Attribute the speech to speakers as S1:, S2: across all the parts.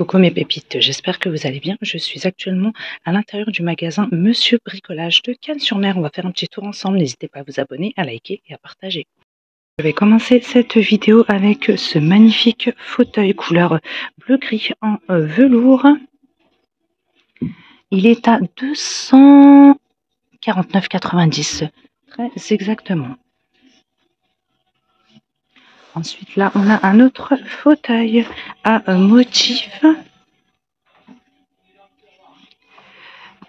S1: Coucou mes pépites, j'espère que vous allez bien. Je suis actuellement à l'intérieur du magasin Monsieur Bricolage de Cannes-sur-Mer. On va faire un petit tour ensemble. N'hésitez pas à vous abonner, à liker et à partager. Je vais commencer cette vidéo avec ce magnifique fauteuil couleur bleu-gris en velours. Il est à 249,90 €, très exactement. Ensuite, là, on a un autre fauteuil à motif.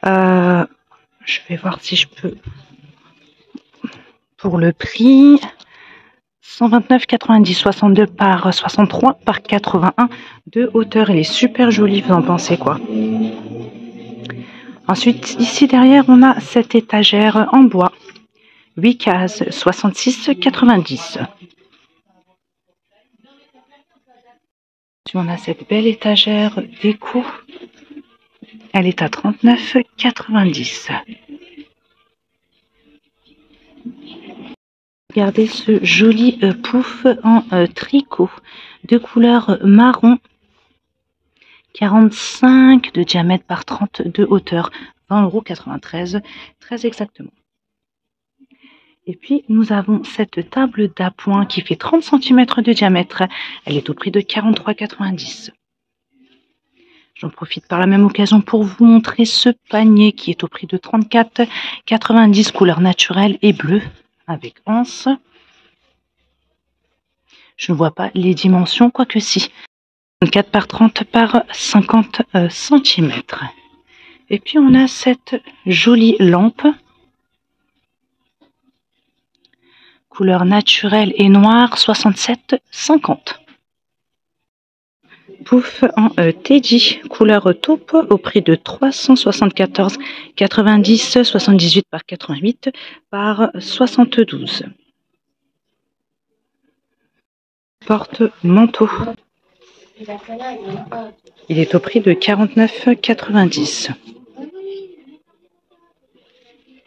S1: Je vais voir si je peux. Pour le prix, 129,90 €, 62 par 63 par 81 de hauteur. Il est super joli, vous en pensez quoi? Ensuite, ici derrière, on a cette étagère en bois. 8 cases, 66,90 €. On a cette belle étagère déco. Elle est à 39,90 €. Regardez ce joli pouf en tricot de couleur marron. 45 de diamètre par 30 de hauteur. 20,93 €, très exactement. Et puis, nous avons cette table d'appoint qui fait 30 cm de diamètre. Elle est au prix de 43,90 €. J'en profite par la même occasion pour vous montrer ce panier qui est au prix de 34,90 €, couleur naturelle et bleue avec anse. Je ne vois pas les dimensions, quoique si. 24 par 30 par 50 cm. Et puis, on a cette jolie lampe. Couleur naturelle et noire, 67,50 €. Pouf en Teddy, couleur taupe, au prix de 374,90 €, 78 par 88 par 72. Porte-manteau. Il est au prix de 49,90 €. On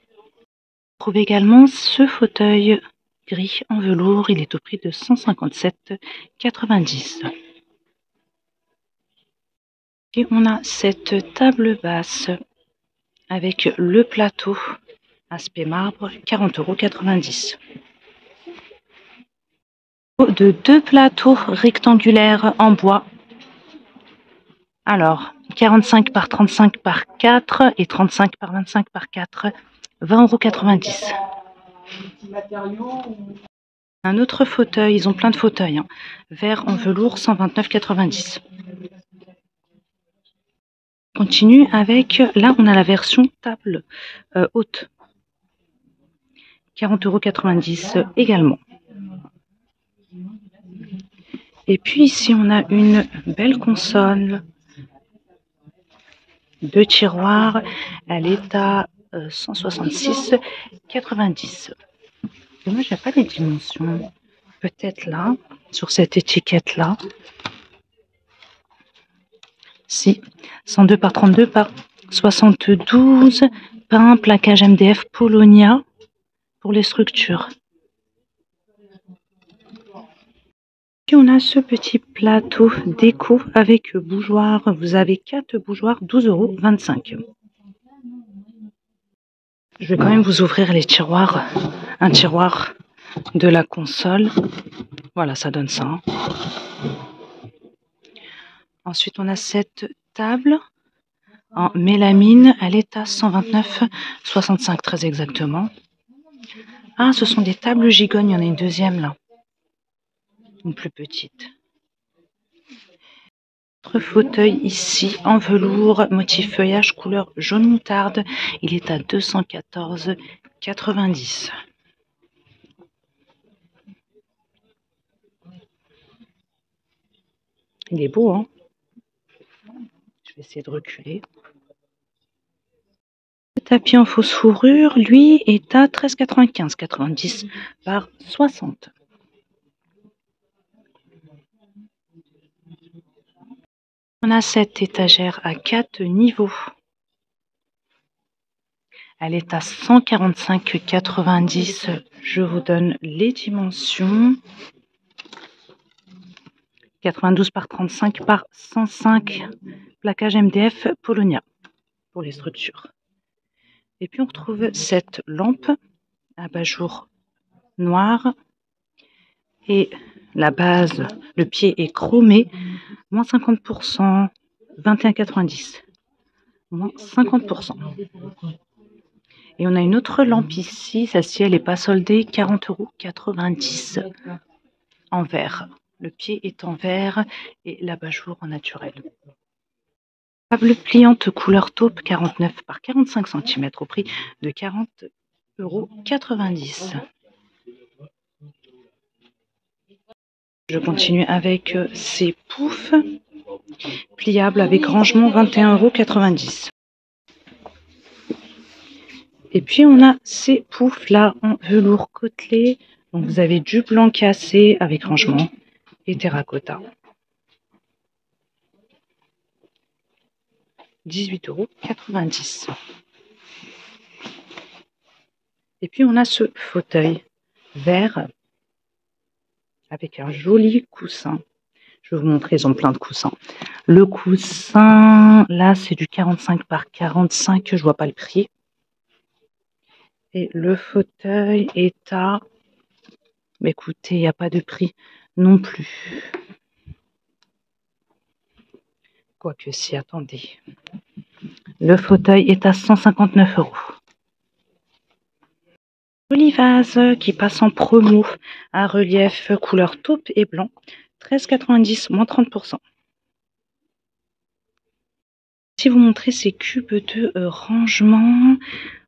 S1: trouve également ce fauteuil gris en velours. Il est au prix de 157,90 €. Et on a cette table basse avec le plateau aspect marbre, 40,90 €. De deux plateaux rectangulaires en bois. Alors, 45 par 35 par 4 et 35 par 25 par 4, 20,90 €. Un autre fauteuil, ils ont plein de fauteuils, hein. Vert en velours, 129,90 €. Continue avec, là on a la version table haute, 40,90 € également. Et puis ici on a une belle console de tiroir, elle est à 166,90 €. Et moi j'ai pas les dimensions, peut-être là, sur cette étiquette là. Si, 102 par 32 par 72, peint, plaquage MDF Polonia pour les structures. Puis on a ce petit plateau déco avec bougeoir. Vous avez 4 bougeoirs, 12,25 €. Je vais quand même vous ouvrir les tiroirs. Un tiroir de la console. Voilà, ça donne ça. Ensuite, on a cette table en mélamine. Elle est à 129,65 € très exactement. Ah, ce sont des tables gigognes. Il y en a une deuxième là. Une plus petite. Notre fauteuil ici en velours, motif feuillage couleur jaune moutarde. Il est à 214,90 €. Il est beau, hein? Je vais essayer de reculer. Le tapis en fausse fourrure, lui, est à 13,95 €, 90 par 60. On a cette étagère à 4 niveaux. Elle est à 145,90 €. Je vous donne les dimensions. 92 par 35 par 105, plaquage MDF Polonia pour les structures. Et puis on retrouve cette lampe abat-jour noir et la base, le pied est chromé, moins 50%, 21,90, moins 50%. Et on a une autre lampe ici, celle-ci elle n'est pas soldée, 40,90 € en verre. Le pied est en verre et l'abat-jour en naturel. Table pliante couleur taupe 49 par 45 cm au prix de 40,90 €. Je continue avec ces poufs pliables avec rangement 21,90 €. Et puis on a ces poufs là en velours côtelé. Donc vous avez du blanc cassé avec rangement et terracotta. 18,90 €. Et puis on a ce fauteuil vert avec un joli coussin. Je vais vous montrer, ils ont plein de coussins. Le coussin, là, c'est du 45 par 45, je vois pas le prix. Et le fauteuil est à... Écoutez, il n'y a pas de prix non plus. Quoique si, attendez. Le fauteuil est à 159 €. Joli vase qui passe en promo à relief couleur taupe et blanc. 13,90 €, moins 30%. Si vous montrez ces cubes de rangement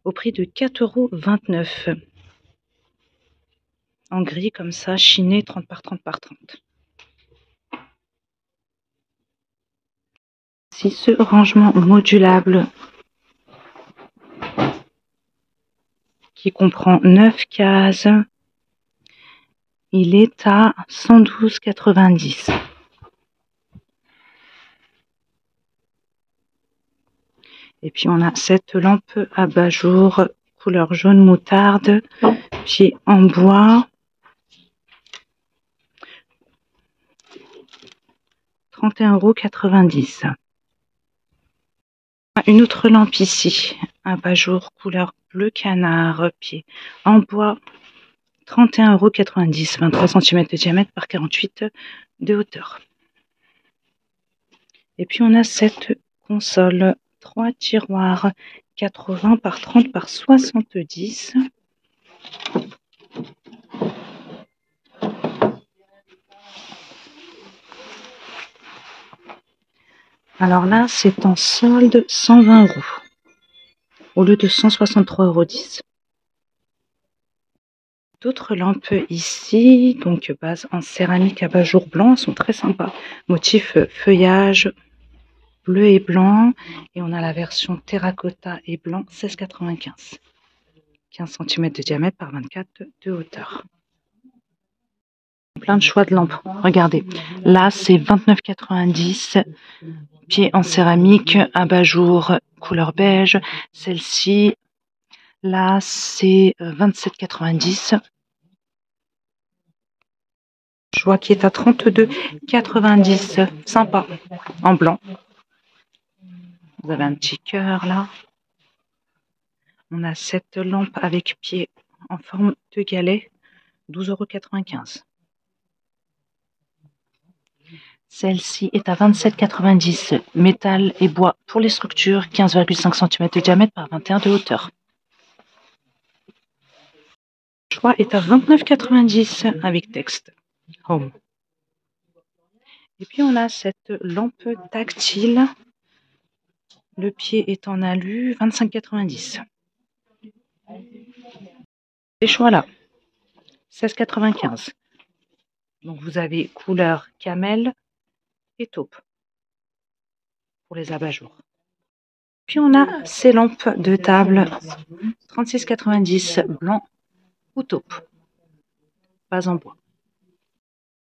S1: au prix de 4,29 €. En gris comme ça, chiné 30 par 30 par 30. Si ce rangement modulable qui comprend 9 cases, il est à 112,90 €. Et puis on a cette lampe abat-jour couleur jaune moutarde, pied en bois, 31,90 €. Une autre lampe ici, abat-jour couleur bleu canard, pied en bois, 31,90 €, 23 cm de diamètre par 48 de hauteur. Et puis on a cette console, 3 tiroirs, 80 par 30 par 70. Alors là, c'est en solde 120 € au lieu de 163,10 €. D'autres lampes ici, donc base en céramique abat-jour blanc, elles sont très sympas. Motif feuillage bleu et blanc. Et on a la version terracotta et blanc, 16,95 €. 15 cm de diamètre par 24 de hauteur. Plein de choix de lampes. Regardez, là c'est 29,90 €. Pied en céramique, abat-jour couleur beige. Celle-ci, là c'est 27,90 €. Je vois qui est à 32,90 €. Sympa, en blanc. Vous avez un petit cœur là. On a cette lampe avec pied en forme de galet, 12,95 €. Celle-ci est à 27,90 €. Métal et bois pour les structures, 15,5 cm de diamètre par 21 de hauteur. Le choix est à 29,90 € avec texte. Home. Et puis on a cette lampe tactile. Le pied est en alu, 25,90 €. Les choix là, 16,95 €. Donc vous avez couleur camel et taupe pour les abat-jours. Puis on a ces lampes de table, 36,90 € blanc ou taupe, pas en bois.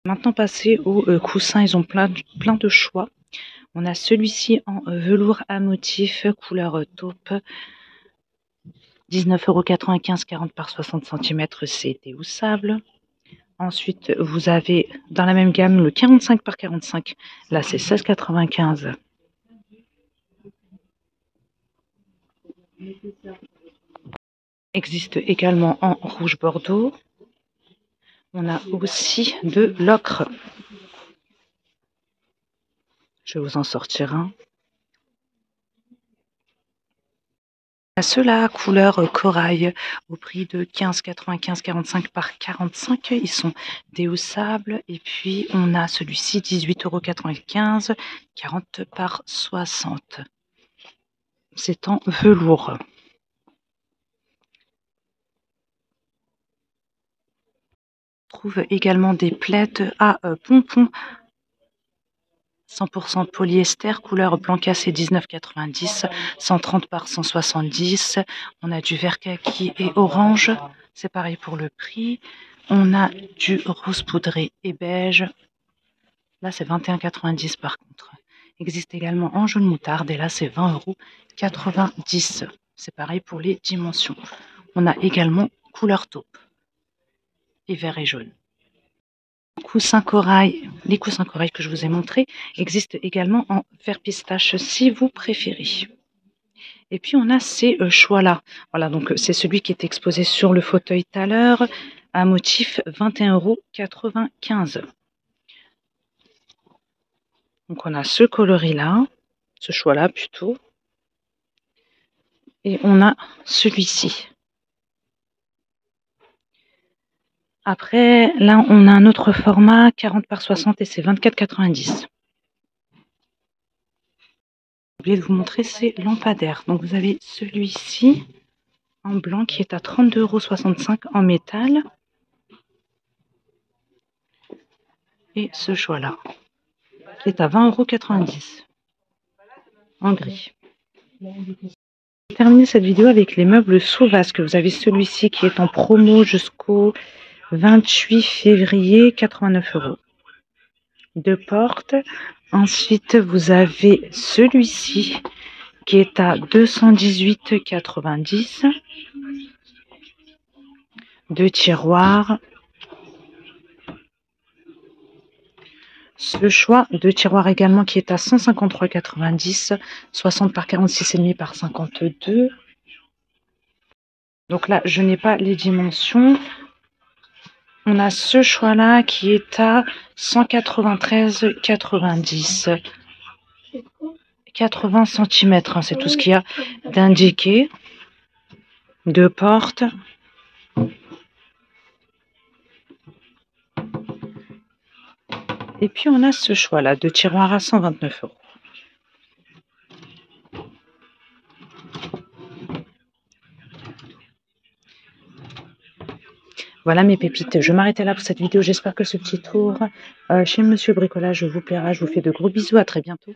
S1: Maintenant passer aux coussins, ils ont plein de choix. On a celui-ci en velours à motif couleur taupe, 19,95 €, 40 par 60 cm, c'est déhoussable. Ensuite, vous avez dans la même gamme le 45 par 45. Là, c'est 16,95. Existe également en rouge bordeaux. On a aussi de l'ocre. Je vais vous en sortir un. Ceux-là, couleur corail, au prix de 15,95, 45 par 45. Ils sont déhaussables. Et puis, on a celui-ci, 18,95 €, 40 par 60. C'est en velours. On trouve également des plaids à pompons 100% polyester, couleur blanc cassé 19,90, 130 par 170. On a du vert kaki et orange, c'est pareil pour le prix. On a du rose poudré et beige. Là, c'est 21,90 par contre. Existe également en jaune moutarde et là, c'est 20,90 €. C'est pareil pour les dimensions. On a également couleur taupe et vert et jaune. Les coussins corail que je vous ai montrés existent également en vert pistache si vous préférez. Et puis on a ces choix-là. Voilà, donc c'est celui qui est exposé sur le fauteuil tout à l'heure, à motif 21,95 €. Donc on a ce coloris-là, ce choix-là plutôt. Et on a celui-ci. Après, là, on a un autre format, 40 par 60 et c'est 24,90 €. J'ai oublié de vous montrer ces lampadaires. Donc vous avez celui-ci en blanc qui est à 32,65 € en métal. Et ce choix-là qui est à 20,90 € en gris. Je termine cette vidéo avec les meubles sous vase que vous avez celui-ci qui est en promo jusqu'au 28 février, 89 €. 2 portes. Ensuite, vous avez celui-ci qui est à 218,90 €. 2 tiroirs. Ce choix de tiroir également qui est à 153,90 €, 60 par 46,5 par 52. Donc là, je n'ai pas les dimensions. On a ce choix-là qui est à 193,90 €. 80 cm, hein, c'est tout ce qu'il y a d'indiqué. 2 portes. Et puis on a ce choix-là de tiroir à 129 €. Voilà mes pépites, je m'arrêtais là pour cette vidéo. J'espère que ce petit tour chez Monsieur Bricolage vous plaira. Je vous fais de gros bisous, à très bientôt.